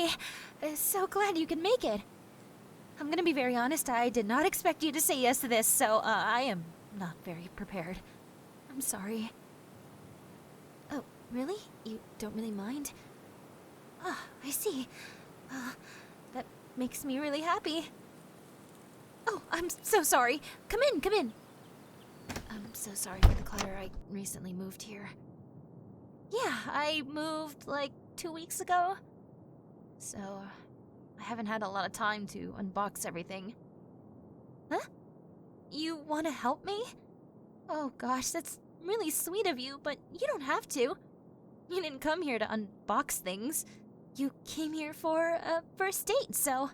Hi. So glad you could make it. I'm gonna be very honest, I did not expect you to say yes to this, so I am not very prepared. I'm sorry. Oh, really? You don't really mind? Ah, I see. That makes me really happy. Oh, I'm so sorry. Come in, come in. I'm so sorry for the clutter. I recently moved here. Yeah, I moved like 2 weeks ago. So, I haven't had a lot of time to unbox everything. Huh? You want to help me? Oh gosh, that's really sweet of you, but you don't have to. You didn't come here to unbox things. You came here for a first date, so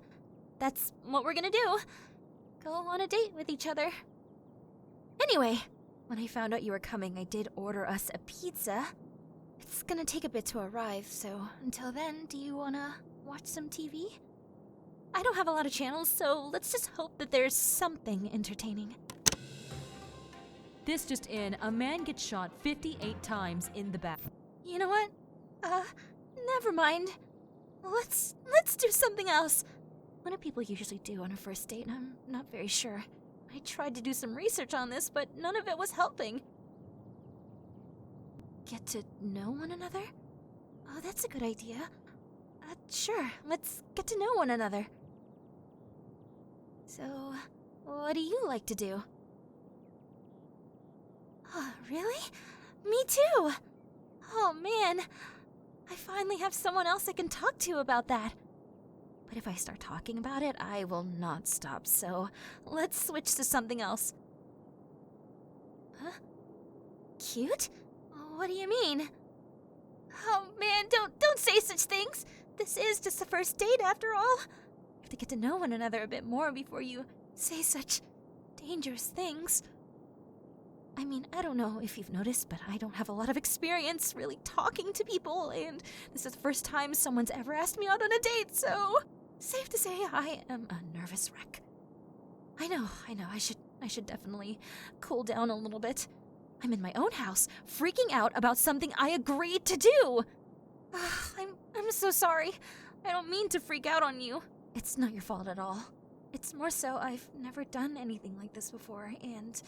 that's what we're gonna do. Go on a date with each other. Anyway, when I found out you were coming, I did order us a pizza. It's gonna take a bit to arrive, so until then, do you wanna watch some TV? I don't have a lot of channels, so let's just hope that there's something entertaining. This just in, a man gets shot 58 times in the back. You know what? Never mind. Let's do something else. What do people usually do on a first date? I'm not very sure. I tried to do some research on this, but none of it was helping. Get to know one another? Oh, that's a good idea. Sure, let's get to know one another. So, what do you like to do? Oh, really? Me too! Oh man, I finally have someone else I can talk to about that. But if I start talking about it, I will not stop, so let's switch to something else. Huh? Cute? What do you mean? Oh man, don't say such things! This is just the first date after all. You have to get to know one another a bit more before you say such dangerous things. I mean, I don't know if you've noticed, but I don't have a lot of experience really talking to people, and this is the first time someone's ever asked me out on a date, so safe to say I am a nervous wreck. I know, I should definitely cool down a little bit. I'm in my own house, freaking out about something I agreed to do. I'm so sorry. I don't mean to freak out on you. It's not your fault at all. It's more so I've never done anything like this before, and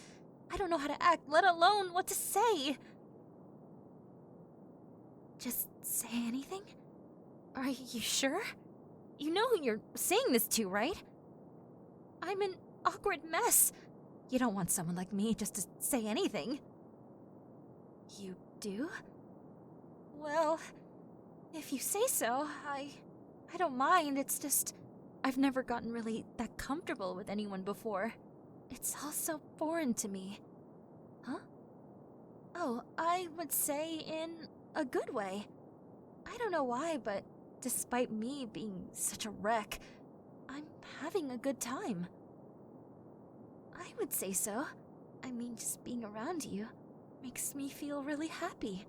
I don't know how to act, let alone what to say. Just say anything? Are you sure? You know who you're saying this to, right? I'm an awkward mess. You don't want someone like me just to say anything. You do? Well, if you say so, I don't mind. It's just I've never gotten really that comfortable with anyone before. It's all so foreign to me. Huh? Oh, I would say in a good way. I don't know why, but despite me being such a wreck, I'm having a good time. I would say so. I mean, just being around you makes me feel really happy.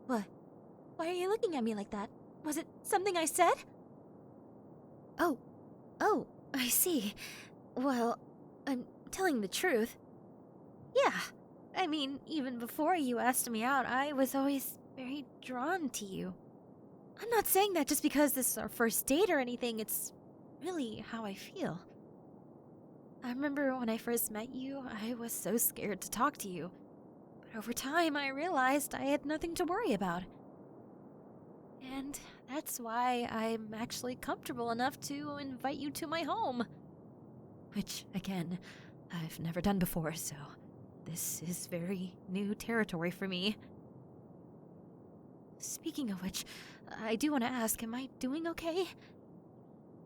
What? Why are you looking at me like that? Was it something I said? Oh, I see. Well, I'm telling the truth. Yeah, I mean, even before you asked me out, I was always very drawn to you. I'm not saying that just because this is our first date or anything, it's really how I feel. I remember when I first met you, I was so scared to talk to you. But over time, I realized I had nothing to worry about. And that's why I'm actually comfortable enough to invite you to my home. Which, again, I've never done before, so this is very new territory for me. Speaking of which, I do want to ask, am I doing okay?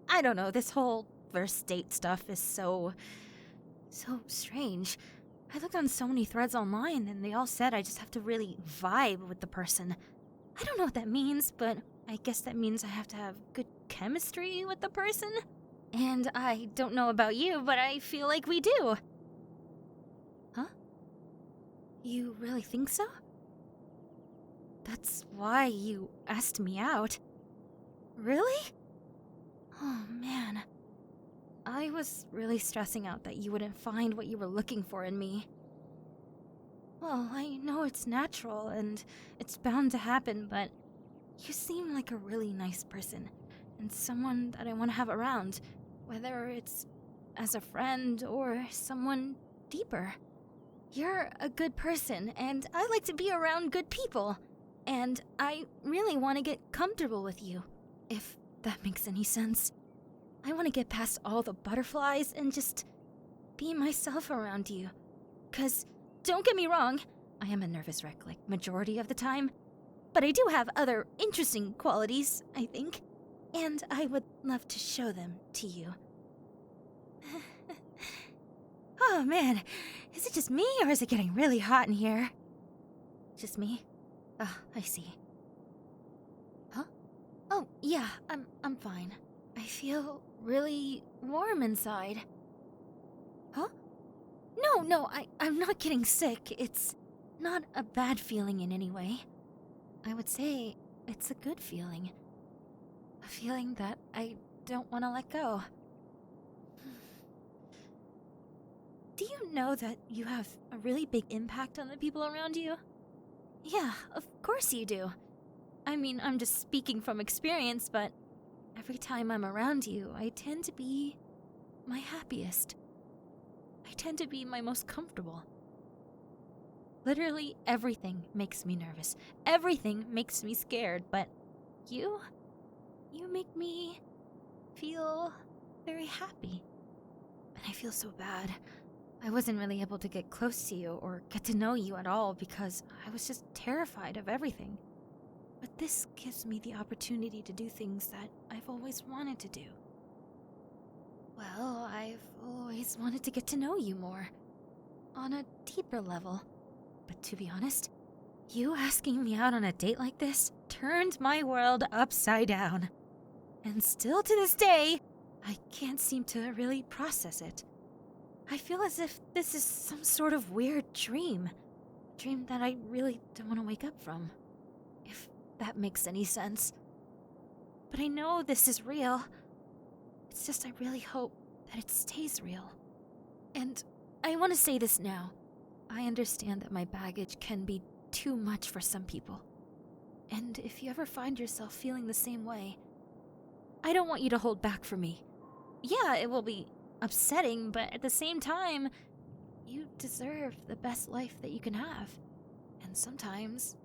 I don't know, this whole first date stuff is so strange. I looked on so many threads online and they all said I just have to really vibe with the person. I don't know what that means, but I guess that means I have to have good chemistry with the person. And I don't know about you, but I feel like we do. Huh? You really think so? That's why you asked me out. Really? Oh man. I was really stressing out that you wouldn't find what you were looking for in me. Well, I know it's natural and it's bound to happen, but you seem like a really nice person. and someone that I want to have around, whether it's as a friend or someone deeper. You're a good person, and I like to be around good people, and I really want to get comfortable with you, if that makes any sense. I want to get past all the butterflies and just be myself around you. 'Cause, don't get me wrong, I am a nervous wreck, like, majority of the time, but I do have other interesting qualities, I think, and I would love to show them to you. Oh man, is it just me or is it getting really hot in here? Just me? Oh, I see. Huh? Oh, yeah, I'm fine. I feel really warm inside. Huh? No, I'm not getting sick. It's not a bad feeling in any way. I would say it's a good feeling. A feeling that I don't want to let go. Do you know that you have a really big impact on the people around you? Yeah, of course you do. I mean, I'm just speaking from experience, but every time I'm around you, I tend to be my happiest. I tend to be my most comfortable. Literally everything makes me nervous. Everything makes me scared, but you make me feel very happy. And I feel so bad. I wasn't really able to get close to you or get to know you at all because I was just terrified of everything. But this gives me the opportunity to do things that I've always wanted to do. Well, I've always wanted to get to know you more, on a deeper level. But to be honest, you asking me out on a date like this turned my world upside down. And still to this day, I can't seem to really process it. I feel as if this is some sort of weird dream. A dream that I really don't want to wake up from. If that makes any sense. But I know this is real. It's just I really hope that it stays real. And I want to say this now. I understand that my baggage can be too much for some people. And if you ever find yourself feeling the same way, I don't want you to hold back from me. Yeah, it will be upsetting, but at the same time, you deserve the best life that you can have. And sometimes,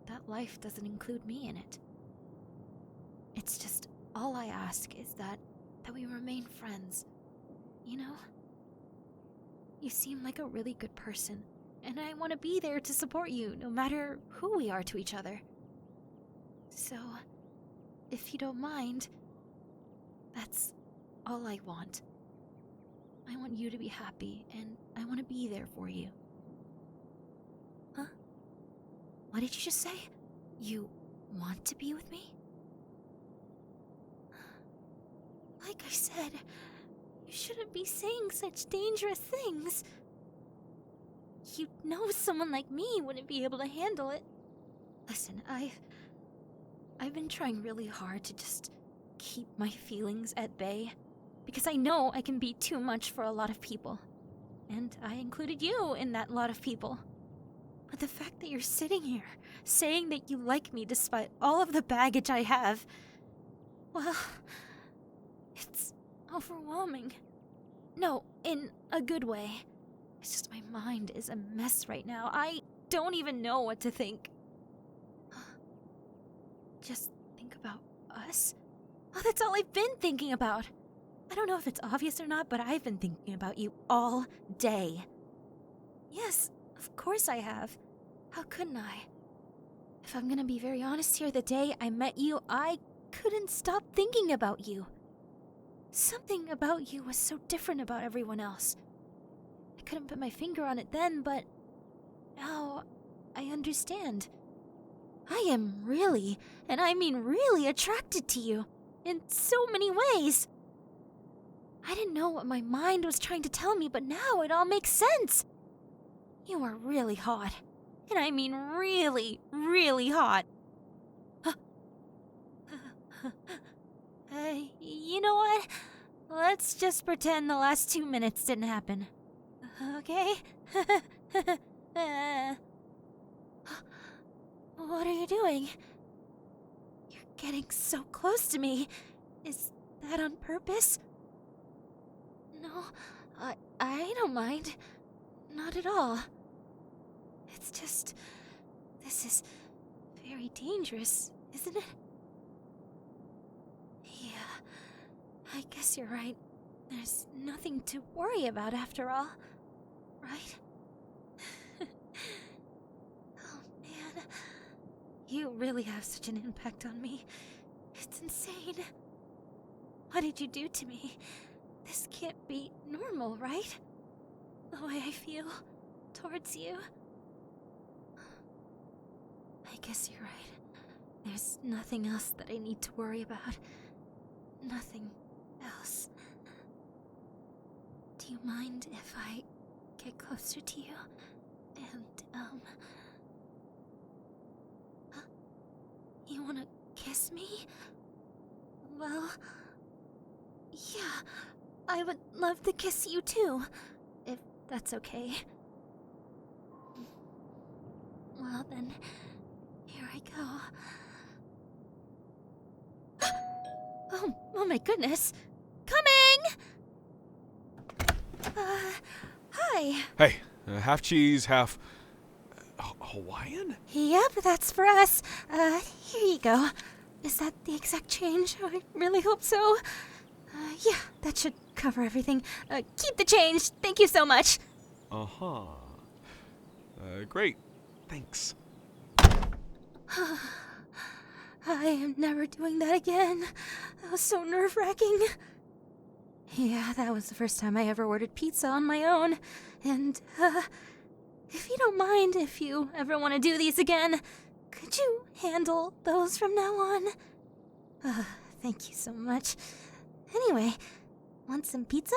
that life doesn't include me in it. It's just, all I ask is that we remain friends. You know? You seem like a really good person, and I want to be there to support you, no matter who we are to each other. So, if you don't mind, that's all I want. I want you to be happy, and I want to be there for you. Huh? What did you just say? You want to be with me? Like I said, you shouldn't be saying such dangerous things. You know someone like me wouldn't be able to handle it. Listen, I've been trying really hard to just keep my feelings at bay. Because I know I can be too much for a lot of people. And I included you in that lot of people. But the fact that you're sitting here, saying that you like me despite all of the baggage I have, well, it's overwhelming. No, in a good way. It's just my mind is a mess right now. I don't even know what to think. Just think about us? Oh, that's all I've been thinking about. I don't know if it's obvious or not, but I've been thinking about you all day. Yes, of course I have. How couldn't I? If I'm gonna be very honest here, the day I met you, I couldn't stop thinking about you. Something about you was so different about everyone else. I couldn't put my finger on it then, but now I understand. I am really, and I mean really, attracted to you in so many ways. I didn't know what my mind was trying to tell me, but now it all makes sense. You are really hot. And I mean really, really hot. You know what? Let's just pretend the last 2 minutes didn't happen. Okay? What are you doing? You're getting so close to me. Is that on purpose? No, I don't mind. Not at all. It's just... this is very dangerous, isn't it? Yeah, I guess you're right. There's nothing to worry about after all, right? Oh man, you really have such an impact on me. It's insane. What did you do to me? This can't be normal, right? The way I feel towards you. I guess you're right. There's nothing else that I need to worry about. Nothing else. Do you mind if I get closer to you? And, you wanna kiss me? Well, yeah, I would love to kiss you too, if that's okay. Well then, here I go. Oh my goodness. Coming! Hi. Hey, half cheese, half... Hawaiian? Yep, that's for us. Here you go. Is that the exact change? I really hope so. Yeah, that should cover everything. Keep the change. Thank you so much. Uh-huh. Great. Thanks. I am never doing that again. That was so nerve-wracking. Yeah, that was the first time I ever ordered pizza on my own. And, if you don't mind, if you ever want to do these again, could you handle those from now on? Thank you so much. Anyway, want some pizza?